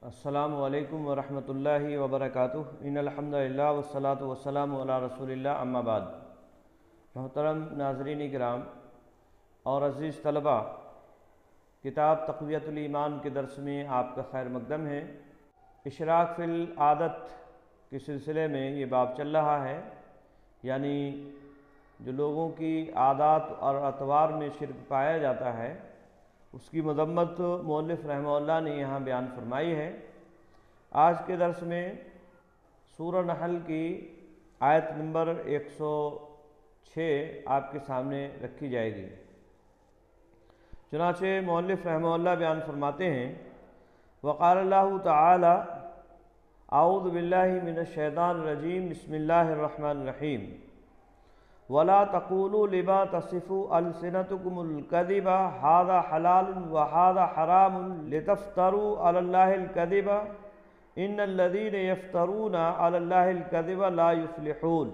السلام علیکم ورحمۃ اللہ وبرکاتہ۔ ان الحمدللہ والصلاۃ والسلام علی رسول اللہ، اما بعد۔ محترم ناظرین کرام اور عزیز طلبہ، کتاب تقویۃ الایمان کے درس میں آپ کا خیر مقدم ہے۔ اشراک فی العادت کے سلسلے میں یہ باب چل رہا ہے، یعنی جو لوگوں کی عادات اور اطوار میں شرک پایا جاتا ہے اس کی مذمت مؤلف رحمہ اللہ نے یہاں بیان فرمائی ہے۔ آج کے درس میں سورہ نحل کی آیت نمبر 106 آپ کے سامنے رکھی جائے گی۔ چنانچہ مؤلف رحمہ اللہ بیان فرماتے ہیں، وقال اللہ تعالی اعوذ باللہ من الشیطان الرجیم، بسم اللہ الرحمن الرحیم، وَلَا تَقُولُوا لِمَا تَصِفُ أَلْسِنَتُكُمُ الْكَذِبَ هَذَا حَلَالٌ وَهَذَا حَرَامٌ لِتَفْتَرُوا عَلَى اللَّهِ الْكَذِبَ إِنَّ الَّذِينَ يَفْتَرُونَ عَلَى اللَّهِ الْكَذِبَ لَا يُفْلِحُونَ۔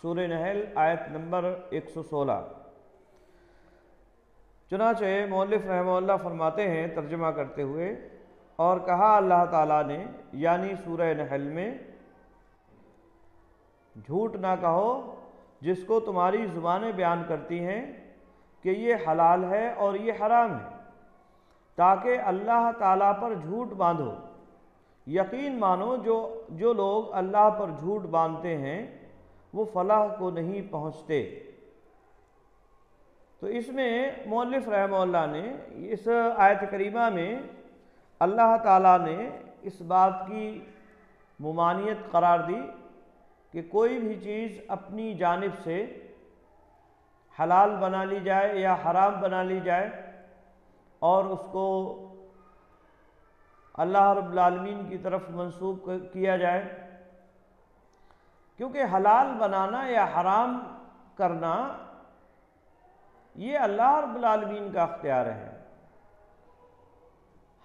سورہ نحل آیت نمبر 116۔ چنانچہ مؤلف رحمہ اللہ فرماتے ہیں ترجمہ کرتے ہوئے، اور کہا اللہ تعالیٰ نے، یعنی سورہ نحل میں، جھوٹ نہ کہو جس کو تمہاری زبانیں بیان کرتی ہیں کہ یہ حلال ہے اور یہ حرام ہے، تاکہ اللہ تعالیٰ پر جھوٹ باندھو۔ یقین مانو جو لوگ اللہ پر جھوٹ باندھتے ہیں وہ فلاح کو نہیں پہنچتے۔ تو اس میں مؤلف رحمہ اللہ نے اس آیت کریمہ میں اللہ تعالیٰ نے اس بات کی ممانعت قرار دی کہ کوئی بھی چیز اپنی جانب سے حلال بنا لی جائے یا حرام بنا لی جائے اور اس کو اللہ رب العالمین کی طرف منسوب کیا جائے، کیونکہ حلال بنانا یا حرام کرنا یہ اللہ رب العالمین کا اختیار ہے۔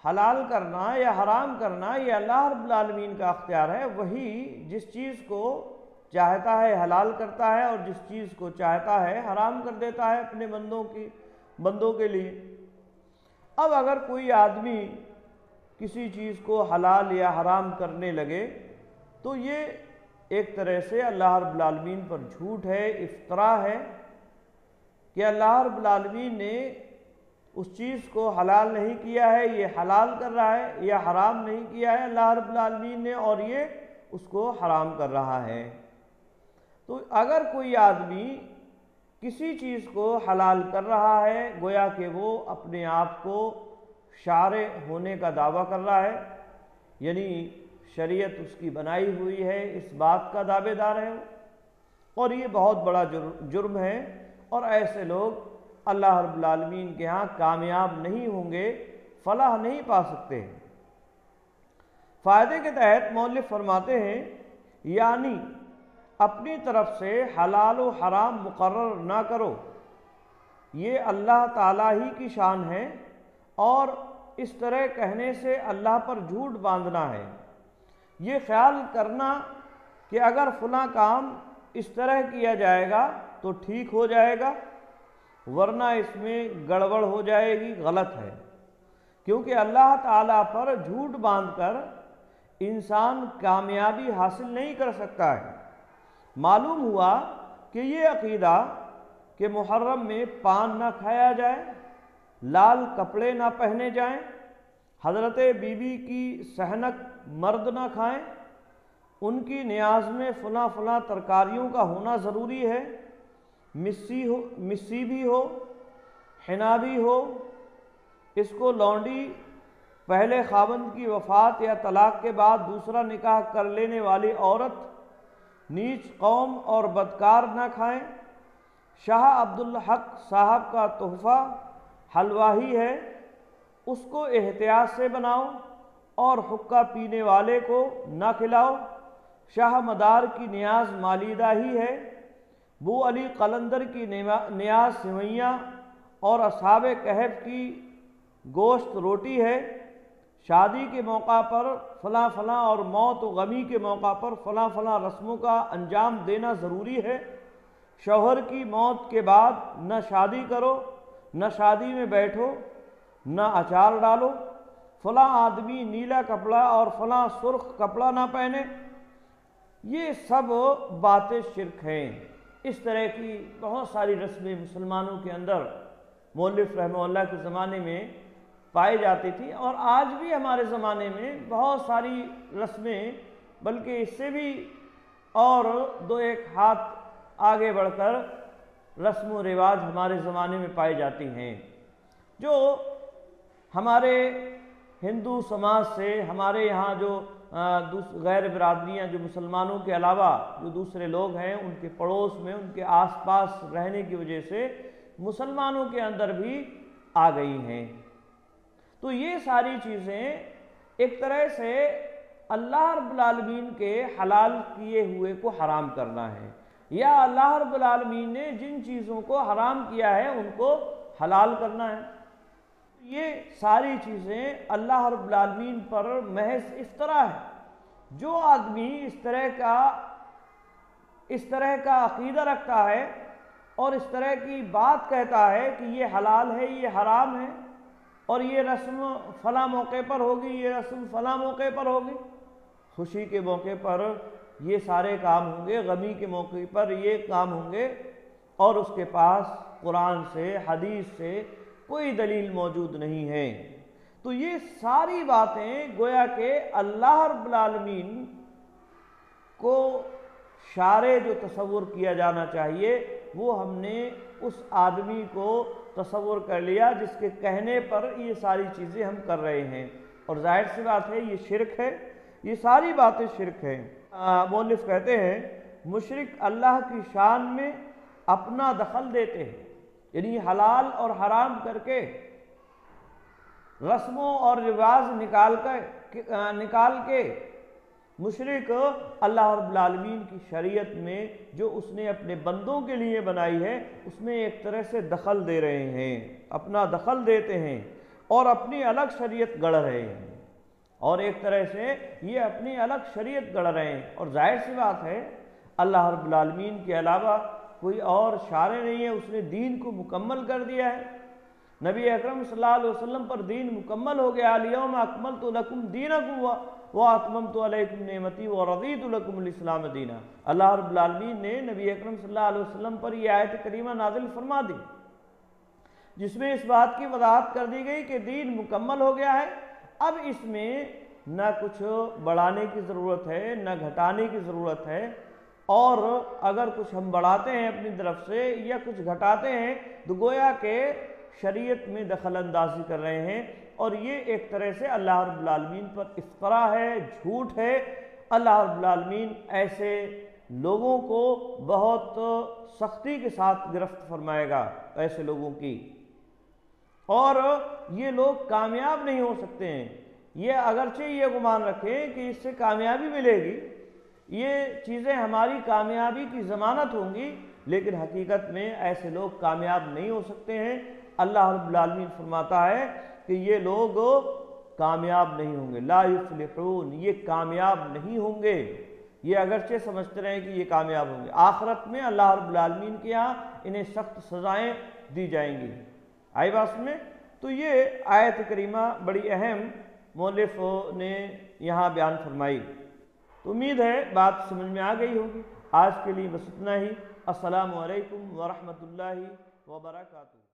حلال کرنا یا حرام کرنا یہ اللہ رب العالمین کا اختیار ہے۔ وہی جس چیز کو چاہتا ہے حلال کرتا ہے اور جس چیز کو چاہتا ہے حرام کر دیتا ہے اپنے بندوں کے لیے۔ اب اگر کوئی آدمی کسی چیز کو حلال یا حرام کرنے لگے تو یہ ایک طرح سے اللہ رب العالمین پر جھوٹ ہے، افترا ہے کہ اللہ رب العالمین نے اس چیز کو حلال نہیں کیا ہے، یہ حلال کر رہا ہے، یا حرام نہیں کیا ہے اللہ رب العالمین نے اور یہ اس کو حرام کر رہا ہے۔ تو اگر کوئی آدمی کسی چیز کو حلال کر رہا ہے، گویا کہ وہ اپنے آپ کو شارع ہونے کا دعویٰ کر رہا ہے، یعنی شریعت اس کی بنائی ہوئی ہے، اس بات کا دعوے دار ہے، اور یہ بہت بڑا جرم ہے، اور ایسے لوگ اللہ رب العالمین کے ہاں کامیاب نہیں ہوں گے، فلاح نہیں پا سکتے۔ فائدے کے تحت مؤلف فرماتے ہیں، یعنی اپنی طرف سے حلال و حرام مقرر نہ کرو، یہ اللہ تعالیٰ ہی کی شان ہے، اور اس طرح کہنے سے اللہ پر جھوٹ باندھنا ہے۔ یہ خیال کرنا کہ اگر فلاں کام اس طرح کیا جائے گا تو ٹھیک ہو جائے گا، ورنہ اس میں گڑبڑ ہو جائے گی، غلط ہے، کیونکہ اللہ تعالیٰ پر جھوٹ باندھ کر انسان کامیابی حاصل نہیں کر سکتا ہے۔ معلوم ہوا کہ یہ عقیدہ کہ محرم میں پان نہ کھایا جائے، لال کپڑے نہ پہنے جائیں، حضرت بی بی کی سحنک مرد نہ کھائیں، ان کی نیاز میں فلاں فلاں ترکاریوں کا ہونا ضروری ہے، مسی بھی ہو، حنا بھی ہو، اس کو لونڈی پہلے خاوند کی وفات یا طلاق کے بعد دوسرا نکاح کر لینے والی عورت، نیچ قوم اور بدکار نہ کھائیں، شاہ عبدالحق صاحب کا تحفہ حلوہ ہی ہے، اس کو احتیاط سے بناؤ، اور حقہ پینے والے کو نہ کھلاؤ، شاہ مدار کی نیاز مالیدہ ہی ہے، بو علی قلندر کی نیاز سوئیاں اور اصحاب کہف کی گوشت روٹی ہے، شادی کے موقع پر فلاں فلاں اور موت و غمی کے موقع پر فلاں فلاں رسموں کا انجام دینا ضروری ہے، شوہر کی موت کے بعد نہ شادی کرو، نہ شادی میں بیٹھو، نہ اچار ڈالو، فلاں آدمی نیلا کپڑا اور فلاں سرخ کپڑا نہ پہنے، یہ سب باتیں شرک ہیں۔ اس طرح کی بہت ساری رسمیں مسلمانوں کے اندر مؤلف رحمہ اللہ کے زمانے میں پائی جاتی تھی، اور آج بھی ہمارے زمانے میں بہت ساری رسمیں، بلکہ اس سے بھی اور دو ایک ہاتھ آگے بڑھ کر رسم و رواج ہمارے زمانے میں پائی جاتی ہیں، جو ہمارے ہندو سماج سے، ہمارے یہاں جو غیر برادریاں جو مسلمانوں کے علاوہ جو دوسرے لوگ ہیں، ان کے پڑوس میں، ان کے آس پاس رہنے کی وجہ سے مسلمانوں کے اندر بھی آ گئی ہیں۔ تو یہ ساری چیزیں ایک طرح سے اللہ رب العالمین کے حلال کیے ہوئے کو حرام کرنا ہے، یا اللہ رب العالمین نے جن چیزوں کو حرام کیا ہے ان کو حلال کرنا ہے۔ یہ ساری چیزیں اللہ رب العالمین پر محض افطرا ہے۔ جو آدمی اس طرح کا عقیدہ رکھتا ہے اور اس طرح کی بات کہتا ہے کہ یہ حلال ہے، یہ حرام ہے، اور یہ رسم فلاں موقع پر ہوگی، یہ رسم فلاں موقع پر ہوگی، خوشی کے موقع پر یہ سارے کام ہوں گے، غمی کے موقع پر یہ کام ہوں گے، اور اس کے پاس قرآن سے، حدیث سے کوئی دلیل موجود نہیں ہے، تو یہ ساری باتیں گویا کہ اللہ رب العالمین کو شارع جو تصور کیا جانا چاہیے وہ ہم نے اس آدمی کو تصور کر لیا جس کے کہنے پر یہ ساری چیزیں ہم کر رہے ہیں، اور ظاہر سی بات ہے یہ شرک ہے، یہ ساری باتیں شرک ہیں۔ مؤلف کہتے ہیں مشرک اللہ کی شان میں اپنا دخل دیتے ہیں، یعنی حلال اور حرام کر کے رسموں اور رواج نکال کے مشرک اللہ رب العالمین کی شریعت میں جو اس نے اپنے بندوں کے لیے بنائی ہے اس میں ایک طرح سے دخل دے رہے ہیں، اپنا دخل دیتے ہیں اور اپنی الگ شریعت گڑھ رہے ہیں، اور ایک طرح سے یہ اپنی الگ شریعت گڑھ رہے ہیں، اور ظاہر سی بات ہے اللہ رب العالمین کے علاوہ کوئی اور شارع نہیں ہے، اس نے دین کو مکمل کر دیا ہے۔ نبی اکرم صلی اللہ علیہ وسلم پر دین مکمل ہو گیا، الیوم اکملت لکم دینکم واتممت علیکم نعمتی ورضیت لکم الاسلام دینا۔ اللہ رب العالمین نے نبی اکرم صلی اللہ علیہ وسلم پر یہ آیت کریمہ نازل فرما دی، جس میں اس بات کی وضاحت کر دی گئی کہ دین مکمل ہو گیا ہے، اب اس میں نہ کچھ بڑھانے کی ضرورت ہے نہ گھٹانے کی ضرورت ہے، اور اگر کچھ ہم بڑھاتے ہیں اپنی طرف سے یا کچھ گھٹاتے ہیں تو گویا کہ شریعت میں دخل اندازی کر رہے ہیں، اور یہ ایک طرح سے اللہ رب العالمین پر افطرا ہے، جھوٹ ہے۔ اللہ رب العالمین ایسے لوگوں کو بہت سختی کے ساتھ گرفت فرمائے گا، ایسے لوگوں کی، اور یہ لوگ کامیاب نہیں ہو سکتے ہیں۔ یہ اگرچہ یہ گمان رکھیں کہ اس سے کامیابی ملے گی، یہ چیزیں ہماری کامیابی کی ضمانت ہوں گی، لیکن حقیقت میں ایسے لوگ کامیاب نہیں ہو سکتے ہیں۔ اللہ رب العالمین فرماتا ہے کہ یہ لوگ کامیاب نہیں ہوں گے، لا یفلحون، یہ کامیاب نہیں ہوں گے، یہ اگرچہ سمجھتے رہیں کہ یہ کامیاب ہوں گے، آخرت میں اللہ رب العالمین کے یہاں انہیں سخت سزائیں دی جائیں گی۔ آئی بات میں؟ تو یہ آیت کریمہ بڑی اہم مؤلف نے یہاں بیان فرمائی، تو امید ہے بات سمجھ میں آ گئی ہوگی۔ آج کے لیے بس اتنا ہی۔ السلام علیکم ورحمۃ اللہ وبرکاتہ۔